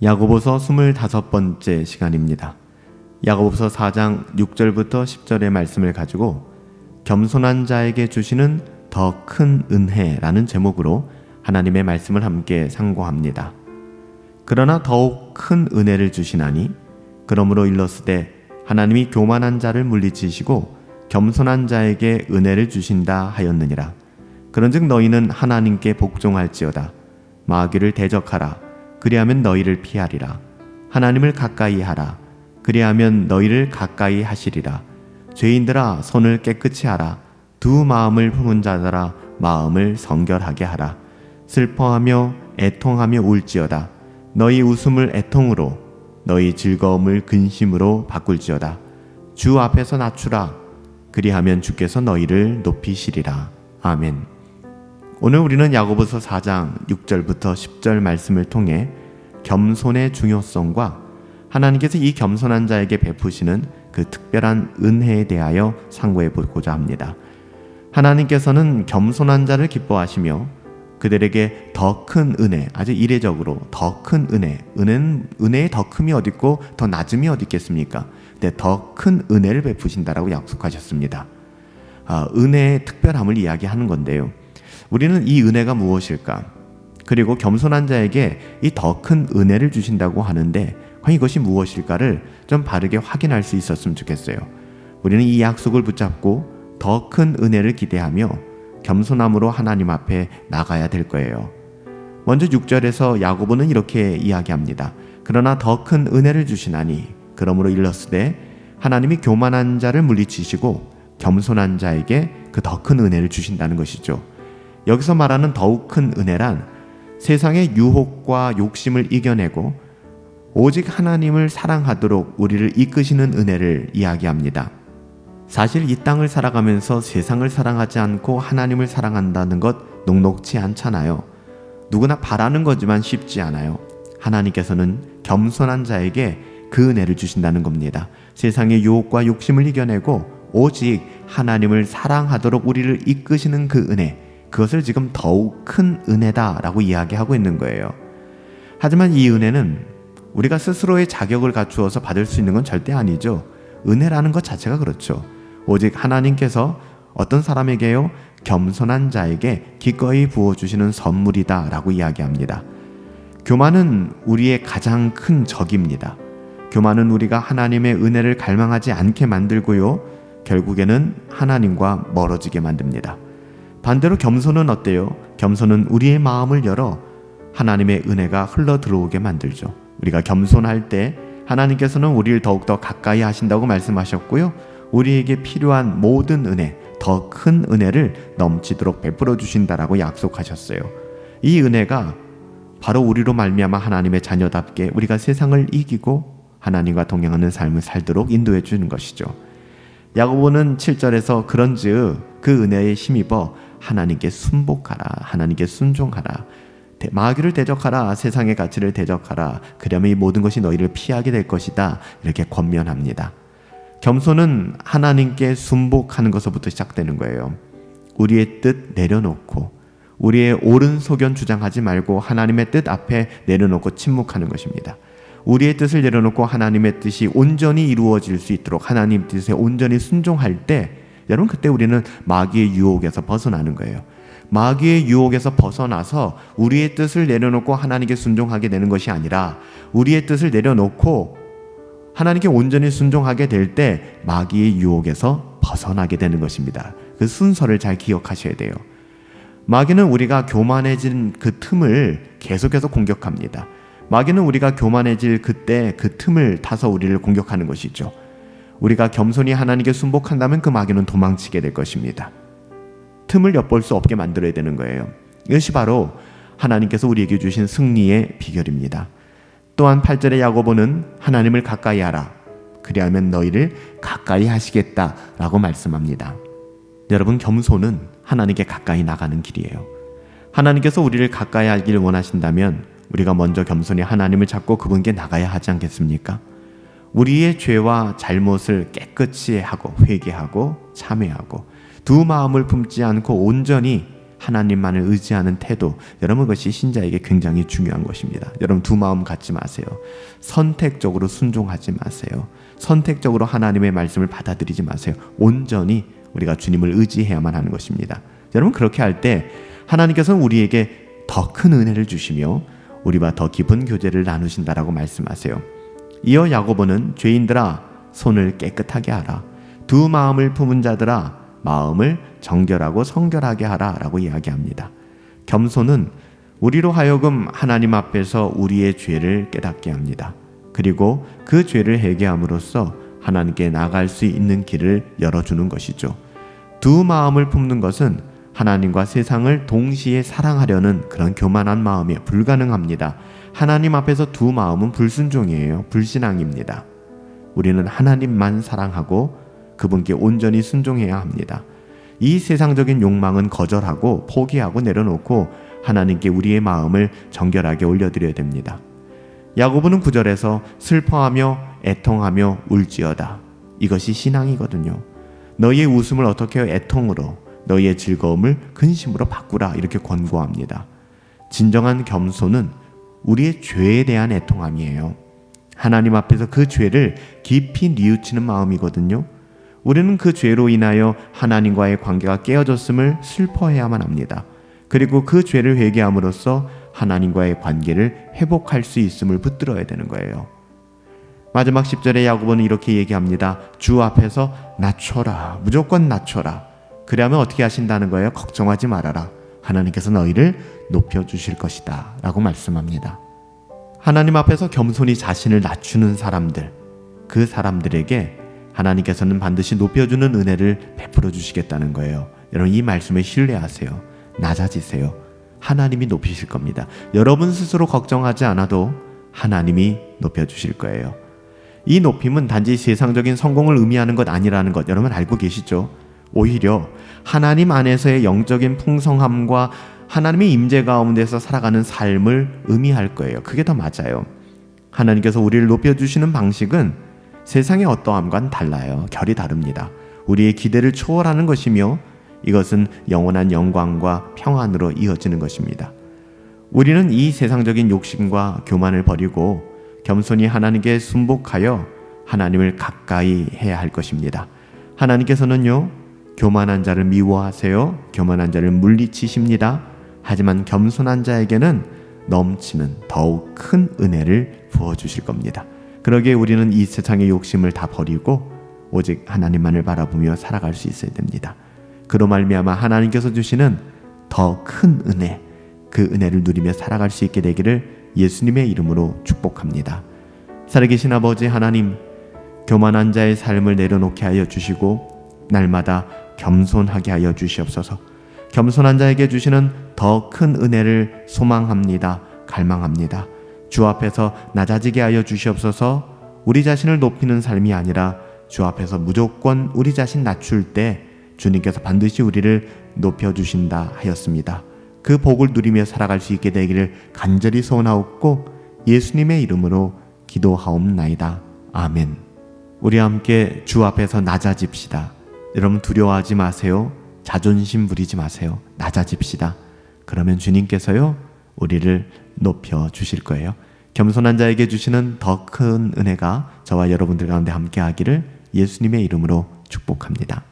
야고보서 25번째 시간입니다. 야고보서 4장 6절부터 10절의 말씀을 가지고 겸손한 자에게 주시는 더 큰 은혜라는 제목으로 하나님의 말씀을 함께 상고합니다. 그러나 더욱 큰 은혜를 주시나니 그러므로 일렀으되 하나님이 교만한 자를 물리치시고 겸손한 자에게 은혜를 주신다 하였느니라. 그런즉 너희는 하나님께 복종할지어다. 마귀를 대적하라. 그리하면 너희를 피하리라. 하나님을 가까이 하라. 그리하면 너희를 가까이 하시리라. 죄인들아 손을 깨끗이 하라. 두 마음을 품은 자들아 마음을 성결하게 하라. 슬퍼하며 애통하며 울지어다. 너희 웃음을 애통으로 너희 즐거움을 근심으로 바꿀지어다. 주 앞에서 낮추라. 그리하면 주께서 너희를 높이시리라. 아멘. 오늘 우리는 야고보서 4장 6절부터 10절 말씀을 통해 겸손의 중요성과 하나님께서 이 겸손한 자에게 베푸시는 그 특별한 은혜에 대하여 상고해 보고자 합니다. 하나님께서는 겸손한 자를 기뻐하시며 그들에게 더 큰 은혜, 아주 이례적으로 더 큰 은혜의 더 큼이 어디 있고 더 낮음이 어디 있겠습니까? 근데 더 큰 은혜를 베푸신다라고 약속하셨습니다. 은혜의 특별함을 이야기하는 건데요. 우리는 이 은혜가 무엇일까? 그리고 겸손한 자에게 이 더 큰 은혜를 주신다고 하는데 과연 이것이 무엇일까를 좀 바르게 확인할 수 있었으면 좋겠어요. 우리는 이 약속을 붙잡고 더 큰 은혜를 기대하며 겸손함으로 하나님 앞에 나가야 될 거예요. 먼저 6절에서 야고보는 이렇게 이야기합니다. 그러나 더 큰 은혜를 주시나니 그러므로 일렀으되 하나님이 교만한 자를 물리치시고 겸손한 자에게 그 더 큰 은혜를 주신다는 것이죠. 여기서 말하는 더욱 큰 은혜란 세상의 유혹과 욕심을 이겨내고 오직 하나님을 사랑하도록 우리를 이끄시는 은혜를 이야기합니다. 사실 이 땅을 살아가면서 세상을 사랑하지 않고 하나님을 사랑한다는 것 녹록지 않잖아요. 누구나 바라는 거지만 쉽지 않아요. 하나님께서는 겸손한 자에게 그 은혜를 주신다는 겁니다. 세상의 유혹과 욕심을 이겨내고 오직 하나님을 사랑하도록 우리를 이끄시는 그 은혜, 그것을 지금 더욱 큰 은혜다라고 이야기하고 있는 거예요. 하지만 이 은혜는 우리가 스스로의 자격을 갖추어서 받을 수 있는 건 절대 아니죠. 은혜라는 것 자체가 그렇죠. 오직 하나님께서 어떤 사람에게요? 겸손한 자에게 기꺼이 부어주시는 선물이다 라고 이야기합니다. 교만은 우리의 가장 큰 적입니다. 교만은 우리가 하나님의 은혜를 갈망하지 않게 만들고요, 결국에는 하나님과 멀어지게 만듭니다. 반대로 겸손은 어때요? 겸손은 우리의 마음을 열어 하나님의 은혜가 흘러 들어오게 만들죠. 우리가 겸손할 때 하나님께서는 우리를 더욱더 가까이 하신다고 말씀하셨고요, 우리에게 필요한 모든 은혜, 더 큰 은혜를 넘치도록 베풀어 주신다라고 약속하셨어요. 이 은혜가 바로 우리로 말미암아 하나님의 자녀답게 우리가 세상을 이기고 하나님과 동행하는 삶을 살도록 인도해 주는 것이죠. 야고보는 7절에서 그런즉 그 은혜에 힘입어 하나님께 순복하라, 하나님께 순종하라, 마귀를 대적하라, 세상의 가치를 대적하라. 그러면 이 모든 것이 너희를 피하게 될 것이다. 이렇게 권면합니다. 겸손은 하나님께 순복하는 것부터 시작되는 거예요. 우리의 뜻 내려놓고 우리의 옳은 소견 주장하지 말고 하나님의 뜻 앞에 내려놓고 침묵하는 것입니다. 우리의 뜻을 내려놓고 하나님의 뜻이 온전히 이루어질 수 있도록 하나님 뜻에 온전히 순종할 때, 여러분, 그때 우리는 마귀의 유혹에서 벗어나는 거예요. 마귀의 유혹에서 벗어나서 우리의 뜻을 내려놓고 하나님께 순종하게 되는 것이 아니라 우리의 뜻을 내려놓고 하나님께 온전히 순종하게 될 때 마귀의 유혹에서 벗어나게 되는 것입니다. 그 순서를 잘 기억하셔야 돼요. 마귀는 우리가 교만해진 그 틈을 계속해서 공격합니다. 마귀는 우리가 교만해질 그때 그 틈을 타서 우리를 공격하는 것이죠. 우리가 겸손히 하나님께 순복한다면 그 마귀는 도망치게 될 것입니다. 틈을 엿볼 수 없게 만들어야 되는 거예요. 이것이 바로 하나님께서 우리에게 주신 승리의 비결입니다. 또한 8절의 야고보는 하나님을 가까이 하라. 그리하면 너희를 가까이 하시겠다라고 말씀합니다. 여러분, 겸손은 하나님께 가까이 나가는 길이에요. 하나님께서 우리를 가까이 하기를 원하신다면 우리가 먼저 겸손히 하나님을 잡고 그분께 나가야 하지 않겠습니까? 우리의 죄와 잘못을 깨끗이 하고 회개하고 참회하고 두 마음을 품지 않고 온전히 하나님만을 의지하는 태도, 여러분 그것이 신자에게 굉장히 중요한 것입니다. 여러분 두 마음 갖지 마세요. 선택적으로 순종하지 마세요. 선택적으로 하나님의 말씀을 받아들이지 마세요. 온전히 우리가 주님을 의지해야만 하는 것입니다. 여러분 그렇게 할 때 하나님께서는 우리에게 더 큰 은혜를 주시며 우리와 더 깊은 교제를 나누신다라고 말씀하세요. 이어 야고보는 죄인들아 손을 깨끗하게 하라. 두 마음을 품은 자들아 마음을 정결하고 성결하게 하라 라고 이야기합니다. 겸손은 우리로 하여금 하나님 앞에서 우리의 죄를 깨닫게 합니다. 그리고 그 죄를 회개함으로써 하나님께 나갈 수 있는 길을 열어주는 것이죠. 두 마음을 품는 것은 하나님과 세상을 동시에 사랑하려는 그런 교만한 마음이 불가능합니다. 하나님 앞에서 두 마음은 불순종이에요. 불신앙입니다. 우리는 하나님만 사랑하고 그분께 온전히 순종해야 합니다. 이 세상적인 욕망은 거절하고 포기하고 내려놓고 하나님께 우리의 마음을 정결하게 올려드려야 됩니다. 야고보는 9절에서 슬퍼하며 애통하며 울지어다. 이것이 신앙이거든요. 너희의 웃음을 어떻게 애통으로, 너희의 즐거움을 근심으로 바꾸라 이렇게 권고합니다. 진정한 겸손은 우리의 죄에 대한 애통함이에요. 하나님 앞에서 그 죄를 깊이 뉘우치는 마음이거든요. 우리는 그 죄로 인하여 하나님과의 관계가 깨어졌음을 슬퍼해야만 합니다. 그리고 그 죄를 회개함으로써 하나님과의 관계를 회복할 수 있음을 붙들어야 되는 거예요. 마지막 10절에 야고보는 이렇게 얘기합니다. 주 앞에서 낮춰라. 무조건 낮춰라. 그러면 어떻게 하신다는 거예요? 걱정하지 말아라. 하나님께서 너희를 높여주실 것이다 라고 말씀합니다. 하나님 앞에서 겸손히 자신을 낮추는 사람들, 그 사람들에게 하나님께서는 반드시 높여주는 은혜를 베풀어 주시겠다는 거예요. 여러분 이 말씀을 신뢰하세요. 낮아지세요. 하나님이 높이실 겁니다. 여러분 스스로 걱정하지 않아도 하나님이 높여주실 거예요. 이 높임은 단지 세상적인 성공을 의미하는 것 아니라는 것 여러분 알고 계시죠? 오히려 하나님 안에서의 영적인 풍성함과 하나님의 임재 가운데서 살아가는 삶을 의미할 거예요. 그게 더 맞아요. 하나님께서 우리를 높여주시는 방식은 세상의 어떠함과는 달라요. 결이 다릅니다. 우리의 기대를 초월하는 것이며 이것은 영원한 영광과 평안으로 이어지는 것입니다. 우리는 이 세상적인 욕심과 교만을 버리고 겸손히 하나님께 순복하여 하나님을 가까이 해야 할 것입니다. 하나님께서는요, 교만한 자를 미워하세요. 교만한 자를 물리치십니다. 하지만 겸손한 자에게는 넘치는 더욱 큰 은혜를 부어주실 겁니다. 그러기에 우리는 이 세상의 욕심을 다 버리고 오직 하나님만을 바라보며 살아갈 수 있어야 됩니다. 그로 말미암아 하나님께서 주시는 더 큰 은혜, 그 은혜를 누리며 살아갈 수 있게 되기를 예수님의 이름으로 축복합니다. 살아계신 아버지 하나님, 교만한 자의 삶을 내려놓게 하여 주시고 날마다 겸손하게 하여 주시옵소서. 겸손한 자에게 주시는 더 큰 은혜를 소망합니다. 갈망합니다. 주 앞에서 낮아지게 하여 주시옵소서. 우리 자신을 높이는 삶이 아니라 주 앞에서 무조건 우리 자신 낮출 때 주님께서 반드시 우리를 높여주신다 하였습니다. 그 복을 누리며 살아갈 수 있게 되기를 간절히 소원하옵고 예수님의 이름으로 기도하옵나이다. 아멘. 우리 함께 주 앞에서 낮아집시다. 여러분 두려워하지 마세요. 자존심 부리지 마세요. 낮아집시다. 그러면 주님께서요 우리를 높여주실 거예요. 겸손한 자에게 주시는 더 큰 은혜가 저와 여러분들 가운데 함께 하기를 예수님의 이름으로 축복합니다.